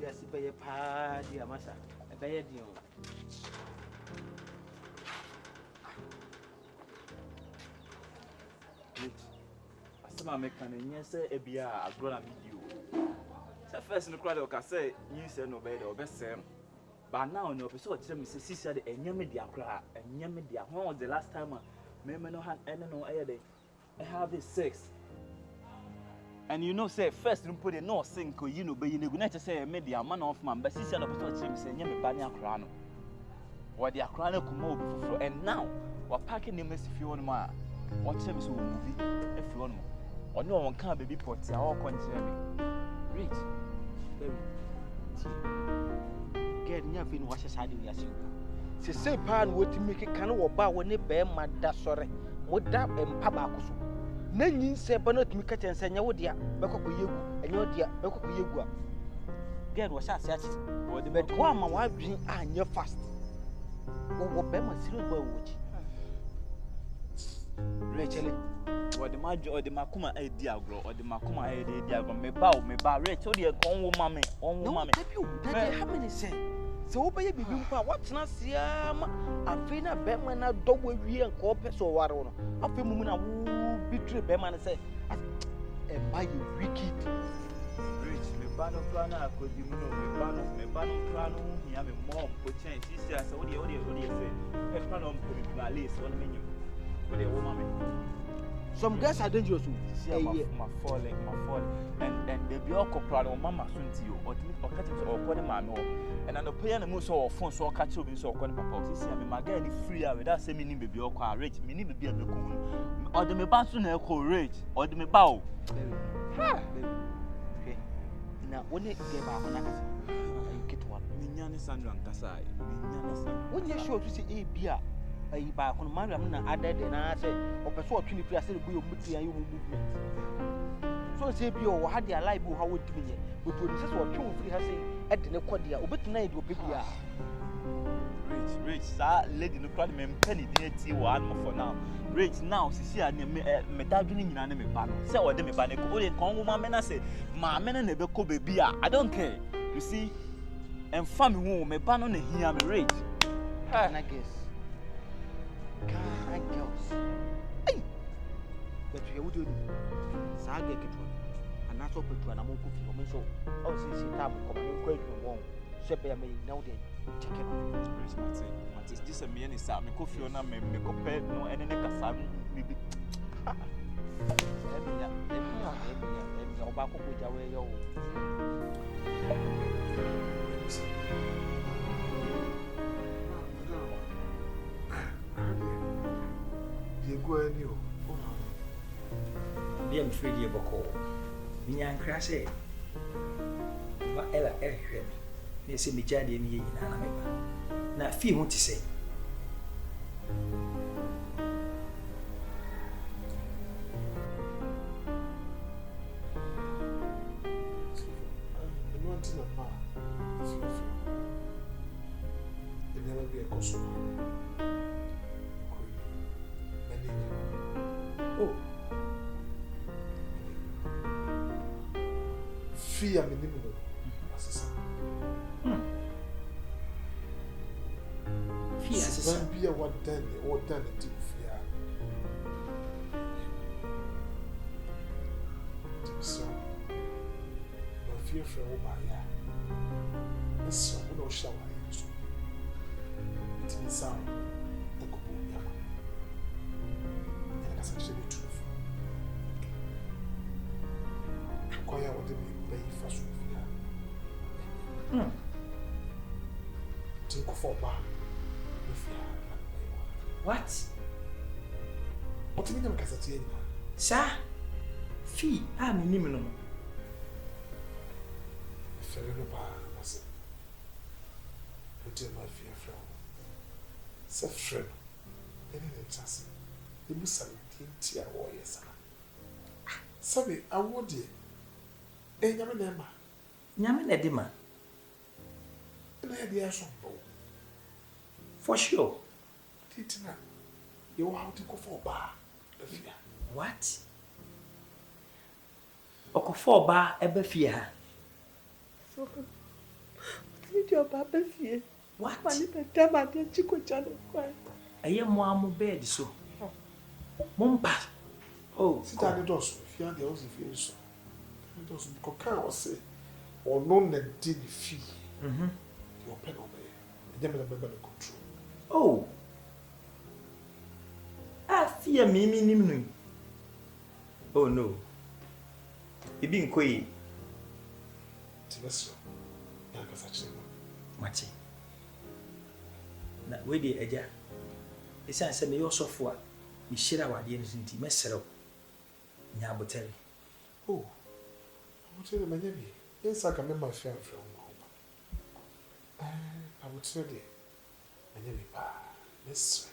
Yes, pay a party, Massa. A bed, you. Asama meka na nye se ebia agro na video. Se first no crowd ka say you say no be the obesem. But now no person o kire me say sisi de enye me dia kra, enye me dia. When was the last time me no had any no aye dey. I have this 6. And you know say first no put the no sink ko you no be you go na say me dia man of man, but sisi no person o kire me say enye me ba ni akra no. What the akra na kuma obi foforo, and now we packing them if you want ma. What time is movie if you want more. Or no one can baby pot ya all continue me. Rich. Get near being washed as I do. Yes, you say, pan what to make a can of bar when it bear my da sorry. What that and Pabacusu. Nanny said, but not make it and send your dear, Bacoku, and your dear Bacoku. Get was I said, or the bed one my wife drink and you're fast. What Bema serious boy watch. Rachel, or the Majo or the Makuma idea grow, or the Makuma idea go me bow, Rachel, the on woman, on woman. How many say? So, baby, what's not see? I feel a Beman, a dog will be a corpus or what on. I feel woman, I will betray Beman and say, and buy you wicked. Rich, me ban of Plana, could you know me ban of Plano, he have a mom for change. She says, what do you say? A plan on my list, one menu. Some guys are dangerous. My falling, and they be all corporate or mamma soon to you, or catch it or call man, and an opinion most or phone so catch you so calling papa. See, I mean, my girl is free without saying me baby or car rich, me need to be a cool, or the me basun echo rich, or the me bow. Now, when it gave out, you get one. Minyana Sandra and Kasai, when you show to see a beer. Back on Mariam added and I said, or persuade 20 said, we will meet you movement. So say, be or had their life, how would be it? But when this was 2 or 3 has said, at the Necodia, or better night will be Rich, sir, lady, no crowd, men penny, dear tea, one more for now. Rich now, see, I me dabbling in anime panel. Say what they may ban a Korean Congo, my men, I say, my men never could be beer. I don't care. You see, and family who may ban on the here, me rich. And I guess. Kind girls. Hey! But you would do Saga get one. And that's open to an amount of your show. Oh, since you have come and quake no more. Shepherd may know that. Check it. Where's Martin? This a man is out. Me coffee on a me compare no any Cassam. Maybe. Let me go back with your way. You go and you. I'm afraid you're call. Me and Crassy. But Ella, they say me jadi me in Anameba. Now, few want to say. I'm not in a bar. It never be a consumer. Oh, fear me, minimum. Fear, when be a what then, or done it to fear. So, no fear for all my eye. So, no shower. It means sound. That's actually true. Why would they be for Sophia? Think for bar. What? What do you mean, Cassati? Sir, fee, I'm a minimum. Fair no bar, was it? Put in my fear from. Set friend. Any chance. The Musa tia warriors. Sabi, I would ye. Eh, Yamanema. Yaman Edima. And I had the ash on. For sure. Titina, you will have to go for a bar. What? Oko for bar, ever fear. Your papa fear. What? I am one bed so. Mumpa. Oh, sit at the door. If you are the house, if you so. It doesn't coca or say, or no, that did fee. Your pen over here. And then the control. Oh. I fear me. Oh no. You been quiet. Tibeso. Yakasachima. Machi. Na we dey eja. Esa se me yo sofo a me hira wade no nti mesere. Nya abotere. Oh. Abotere manya bi. Yes aka me ma fia fia wo. Abotere de. Manya bi pa. Mesre.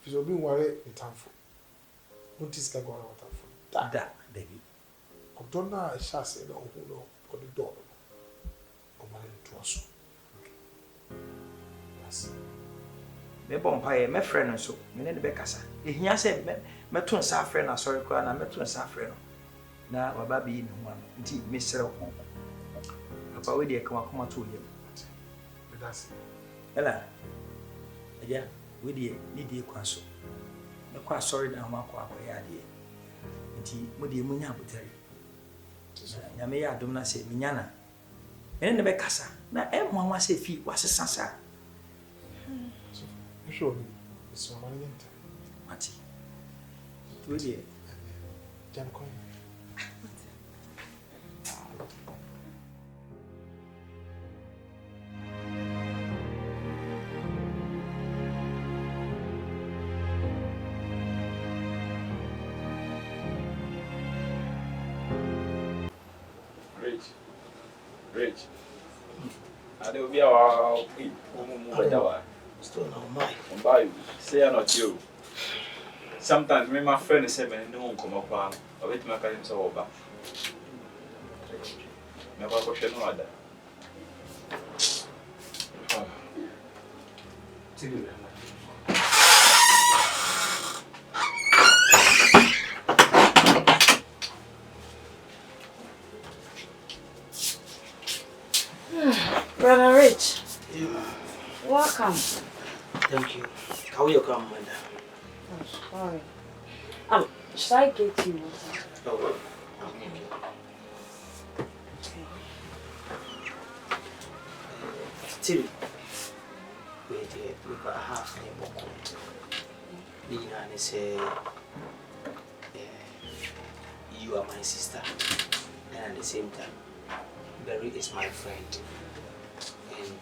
Fizo bi ware itamfo. Notice ka go na watamfo. Da, David. Odona shase na ohuno for the door. To us. Yes. Me bompaye me friend nso me ne be kasa ehia se me to nsa friend na sorry kwa na me to nsa friend na baba bi ni ho nti me sere ko papa we de ka koma to yem Me that's ela eja we de ni de kwa so me kwa sorry na ho akwa ya de nti mo de mu nya abotari ya me ya dum na se me nya na me ne be kasa na e mo anwa se fi wasesa sa sure it's one yent. Mati. Tu dia. Jam coin. Rich. I don't be our people. Still no my. Bye. Say I'm not you. Sometimes me my friend say me no come up on. I wait my cousin so over. Me ba ko sheno ada. Brother Rich. Welcome. Thank you. How you come, madam? Oh, sorry. Should I get you water? Oh, okay. Wait, we got half a book. Nina say, you are my sister, and at the same time, Barry is my friend. And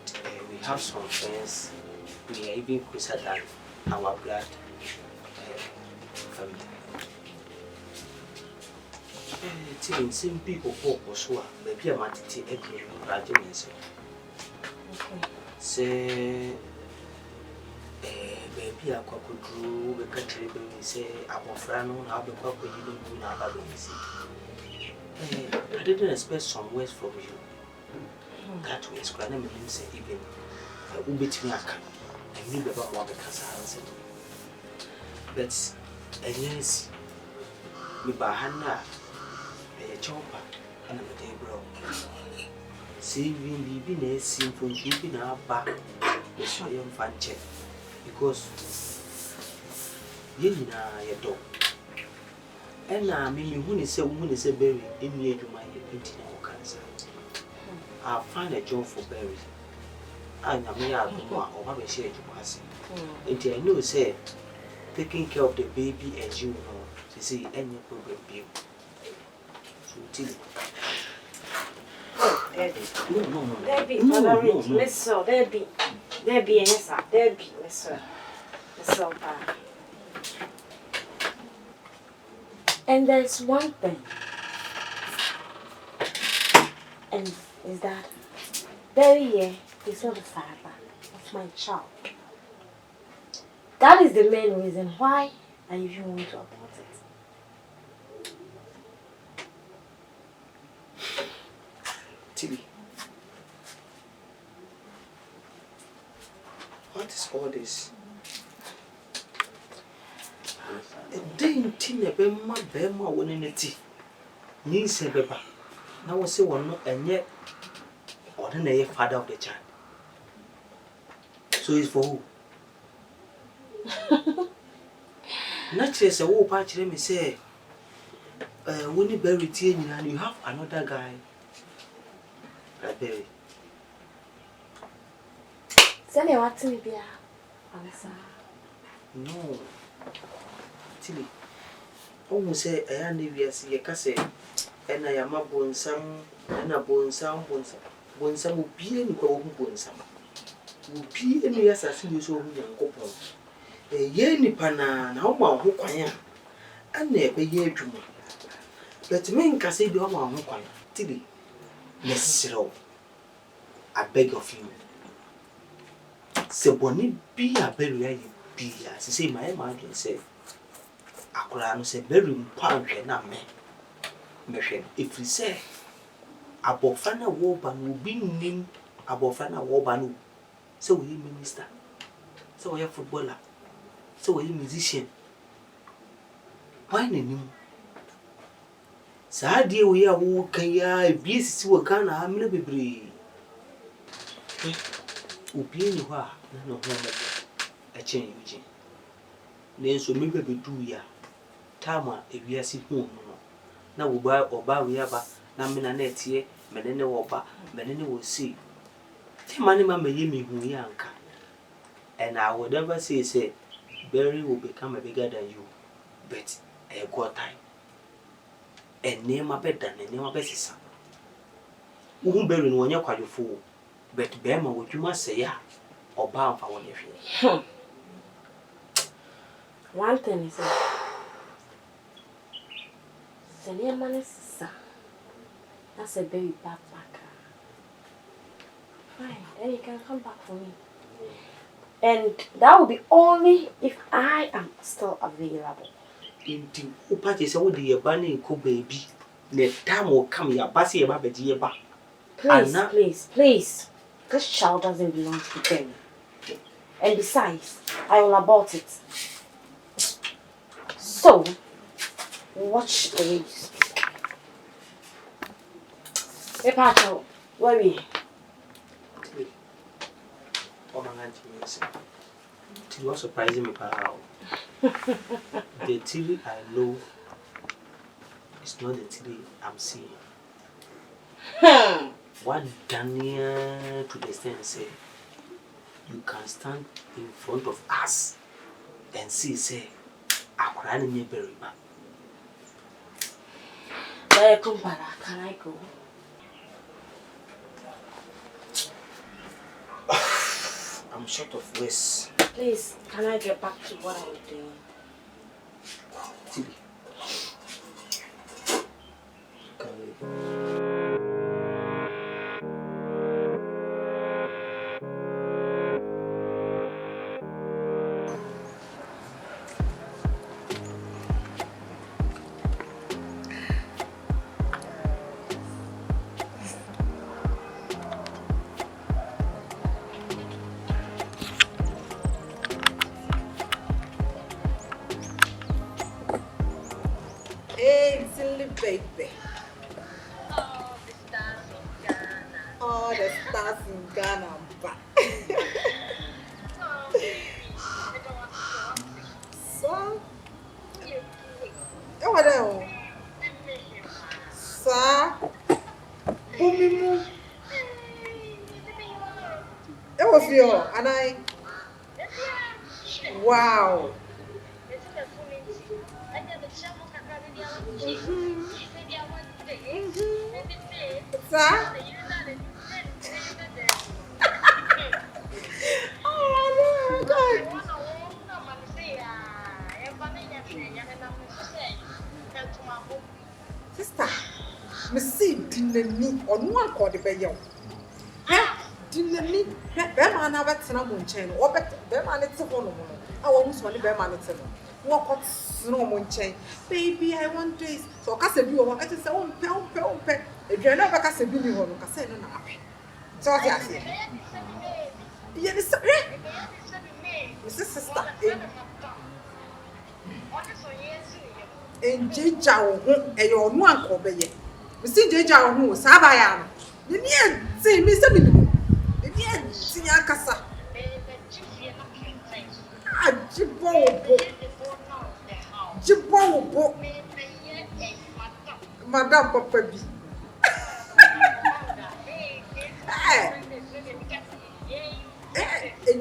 we have some friends. We are even closer than our blood family. Same people purpose maybe I'm at the graduation. Say, maybe I could do the country, say, I'm a friend, I'll be quite you don't do now. I didn't expect some words from you. That way, Scranny didn't say even a bit me. I knew about what the cancer. But, yes, me by Hannah, a chopper, and a table. See, we be a simple keeping our back, the show young fan check, because you are a dog. And I mean, when is a woman is a berry in near to my internal cancer. I'll find a job for berries. I may have or have a share to pass. And I know, say, taking care of the baby as you know, to see any problem be. So, no. There be, Brother Rich. Let's so, there be, yes, sir. There be, let's so bad. And there's one thing, and is that Barry is not the father of my child. That is the main reason why I even want to abort it. Tilly, what is all this? Didn't Tina Bema winning a tea? Ning say, Beba. Now I say one not and yet or the father of the child. So it's for who? Naturally, say, oh, patch, let me say, when you bury teen and you have another guy, I bury. Send you what to me, Bia. No. Tilly. Almost say, I am the see a cassette, and I am a bonsam, and a bonsam, bonsam will be any bonsam. Will be any assassin so young couple. A yenny pana, how my who quire, and never year to me. But men can say the one who quire, Tilly. Necessary. I beg of you. Se boni be a very be as say my man say. Akola no say very mpawhwe na me. Mehwe if we say abofra na wo ba no bi nim abofra na wo ba no. Say we minister. Say we footballer. Say we musician. Why na nim? Sa die we a wo kan ya bi sisi wo kan na amle bebre. Obi ni ho a na no ho ma a chen yuji. Nenso me be do ya. Tama ewiase hu no. Na wo ba oba we aba na me na netie menene wo ba menene wo si. Tema ne ma meye me hu ya nka. And I would never say Barry will become a bigger than you. But a good time. And name a better than name a best. Who bury no one you quite fool. But Bema, what you must say, or bound for one of you. One thing is the name man is that's a very bad back. Fine, then you can come back for me. And that will be only if I am still available. Indeed, who parties all the bunny cool baby. The time will come your bassy about the dear back. Please, please, please. This child doesn't belong to them. And besides, I will abort it. So, watch the way you speak. Hey, Pacho, where are we? Oh, my auntie, it was surprising me, pal. The TV I know is not the TV I'm seeing. What Daniel to the extent say, you can stand in front of us and see, say, I crying me very bad. Can I go? I'm short of words. Please, can I get back to what I'm doing? TV. Hey, silly baby. Oh, the stars in Ghana. So, what else? Sir, it was you, and I. Wow. Sir? Oh, no, God. Sister, me see dinami or no one called the bayo. Dinami, Beman have a cinnamon chain, or better, Beman it's a one. I almost want the Beman it's a walk out cinnamon chain. Baby, I want this. So, Casabu, I just say, oh, pound. If you're never Casabu, you can say no. So, I say, yes, Mrs. Sister. And Jija, and your one call, baby. We see Jija who Sabayan. You need Hey, Mr. Minimum. The end, Senior Cassa. Jibbo, Madame Papa B.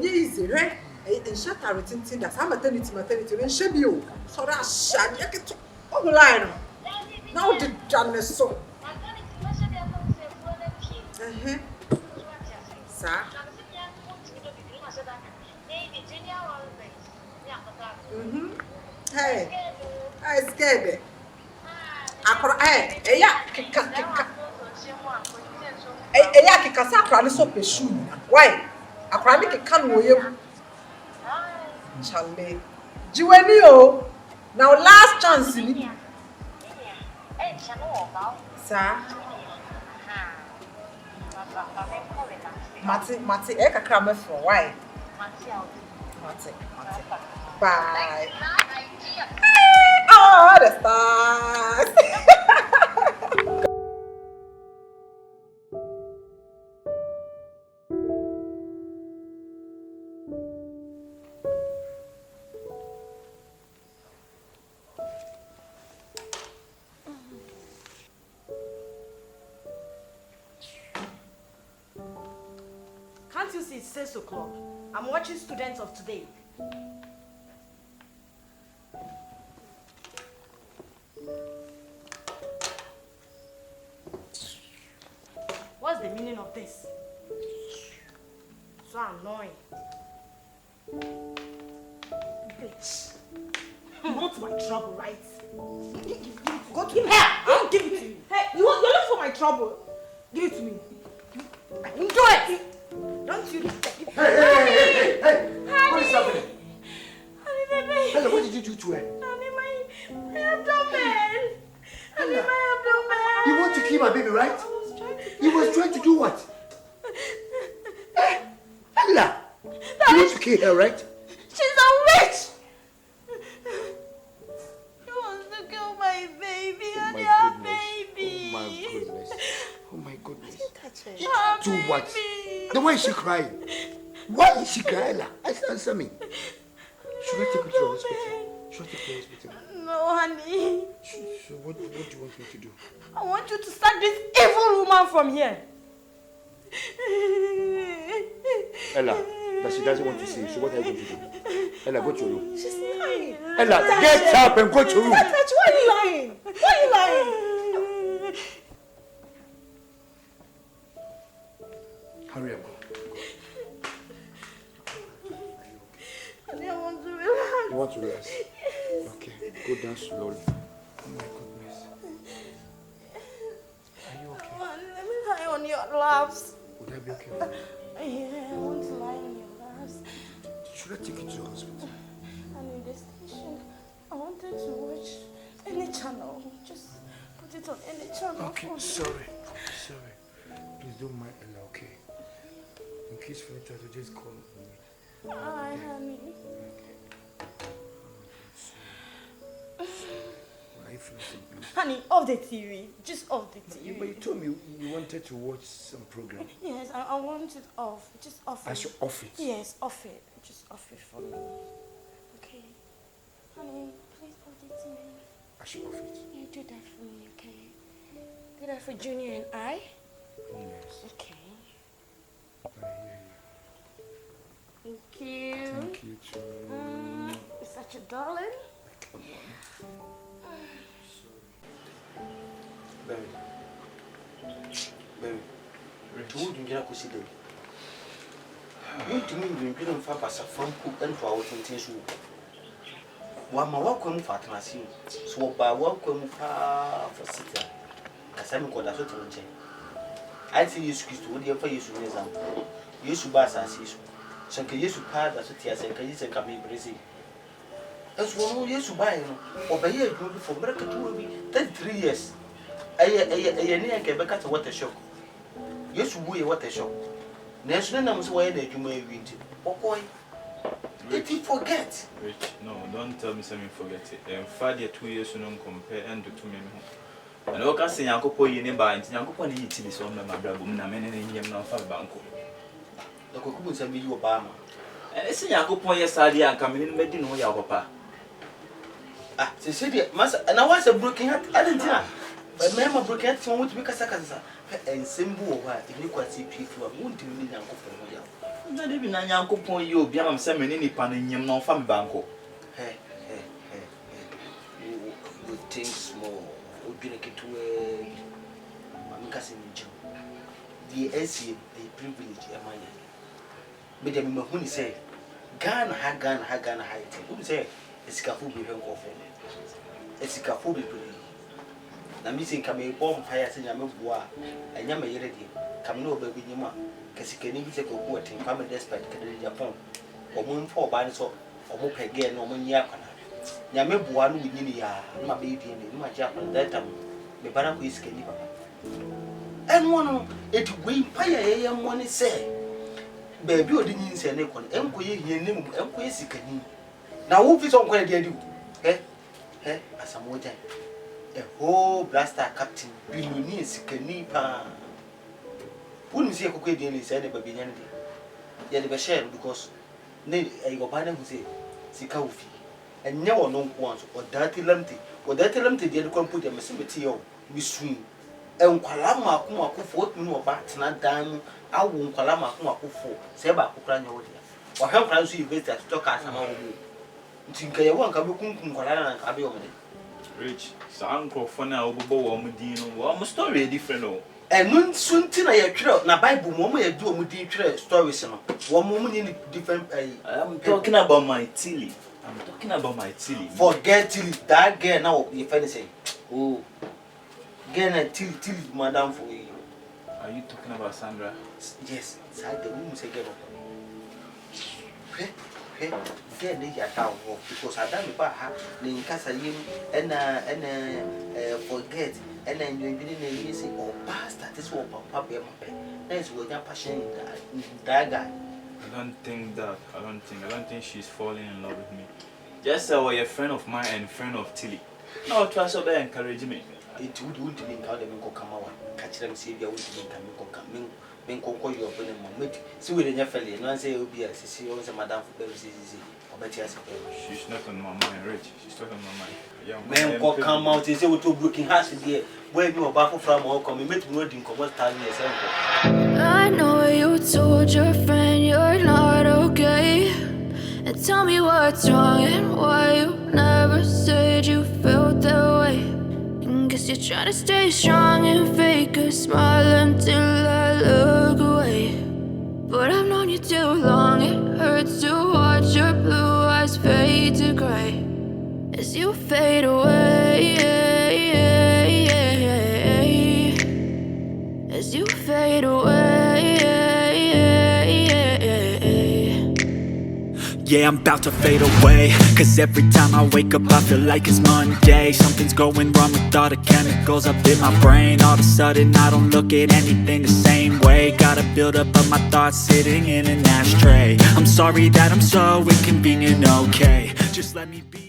Easy, right? And shut our written thing that's maternity, and shame you. So that's sham, you get online. Now the Janus so. Sir. Hey, I scared. Why? I probably can't win. Charlie. Juwenio. Now last chance. Sir. Mati, eka kramer for why? Mati. Bye. Oh, the stars. Can't you see it's 6 o'clock? I'm watching students of today. What's the meaning of this? So annoying. Bitch. Not my trouble, right? Go to him. I'll give it to you. Hey, you're looking for my trouble. Give it to me. Enjoy it. Don't you? Hey! What is happening? Honey, baby. Hello, what did you do to her? Honey, my abdomen. Honey, my abdomen. You want to kill my baby, right? I was trying to. You was trying to do what? Ella! You want to kill her, right? She's a witch. She wants to kill my baby. Honey, our baby. Oh my goodness. Touch her. You do what? Then why is she crying? Why is she crying, Ella? Answer me. Should I take her to the hospital? Should I take her to the hospital? No, honey. So what do you want me to do? I want you to sack this evil woman from here. Ella, that she doesn't want to see you. So what are you going to do? Ella, go to your room. She's lying. Ella, get up and go to your room. Why are you lying? Why are you lying? Hurry up. Honey, I want to relax. You want to relax? Okay, go down slowly. Oh my goodness. Are you okay? Honey, let me lie on your laps. Would I be okay? Yeah, I want to lie on your laps. Should I take you to the hospital? And in the station, I wanted to watch any channel. Just put it on any channel. Okay, sorry. Please don't mind Ella, okay? In case you try to just call me. Hi, honey. Why you feel so blue? Honey, off the TV. Just off the TV. But you told me you wanted to watch some program. Yes, I want it off. Just off it. I should off it. Yes, off it. Just off it for me. Okay. Honey, please off the TV. I should off it. You do that for me, okay? Do that for Junior and I? Yes. Okay. I hear you. Thank you. Thank you too. You're such a darling. Come on. Sorry. Baby. Told you to see them. What do you mean you didn't have a from cook and for our temptation? One more welcome for Atmasi. So by welcome for Sita. As I'm called as a tongue. I see you squeeze to what your face is. You should pass as you. So can you pass as a tear and can you say come in Brazil? As one years to buy or by year for America to be 33 years. I near Quebec to what a shock. Yes, we what a shock. National names why that you may read. Oh boy, did you forget? Rich, no, don't tell me something forget it. Father 2 years to compare and to me. And I can say Uncle Poy in a bind, Uncle Pony till this one, my brother, and I'm in him now for Banco. The cocoon send me you Obama. And I say Uncle Poy, yes, idea, coming in, but didn't know your papa. Ah, Cecilia, Master, and I was a broken heart. I didn't know. But Mamma broke heart, so much because I can say, and Simbo, if you can see people, I won't do need Uncle Poy. Not even an Uncle Poy, you'll be on some any pan in your non family Banco. Hey, you think small, would be like it to a cousin Joe. The SC a privilege, am I? But the Mahoney say, Ghana, Hagan, who say, a scaffold be hung off. A scaffold be pretty. Now, missing come a bomb fire, saying, I'm a bois, and Yama Yeredi, come no baby Yama, Cassican, take a word in common despite Japan, or moon for bands or mope again, or moon yapana. Yame one with Ninia, my baby in my Japan, that time, the Barack is candy. And one, it will pay a one is say. Baby, you didn't say anyone, and we hear him, and we see can. Now, who is on where they do? Eh, as a more time. A whole blaster captain, billionaire, Sikanipa. Wouldn't see a cooked in his head, baby, yet the share because nay, I go by them who say, Sikaufi, and never known once, or dirty lumpty, the other can put a massivity of we swing. And Kalama Kuma Kufo, no bat, not dime, I won't Kalama Kuma Kufo, Seba Kukrania, or help us you better to talk as a man. Think I won't come to Kalana and Cabio. Rich, so Uncle for now, Bobo, Medino, almost story different. And noon soon till I trail, now Bible, woman, do a muddy trail stories. One moment in different. I'm talking about my tilly. I'm talking about my tilly. Forget till that girl now, if anything. Oh, get a till, madam, for you. Are you talking about Sandra? Yes, side the room say get up. Get the town because I done about her, the Casa and forget. And then you didn't say, oh, bastard, this will pop up. That's what you're passion that guy. I don't think she's falling in love with me. Just say, you're a friend of mine and friend of Tilly. No, trust her, encourage me. It wouldn't mean how they will come out. Catch them, see, they wouldn't come. Men call you up in a moment. See, with your family, and I say, oh, yes, she owns a madam for very easy. She's not on my mind, Rich. She's not on my mind. Men will come out and say, we're two broken hearts here. Where you are back from all coming, make me waiting for what time yourself. I know you told your friend you're not okay. And tell me what's wrong and why you never said you felt that way. And guess you're trying to stay strong and fake a smile until I look away. But I've known you too long, it hurts to watch your blue eyes fade to gray as you fade away, as you fade away. Yeah, I'm about to fade away, cause every time I wake up I feel like it's Monday. Something's going wrong with all the chemicals up in my brain. All of a sudden I don't look at anything the same way. Got a buildup of my thoughts sitting in an ashtray. I'm sorry that I'm so inconvenient, okay. Just let me be.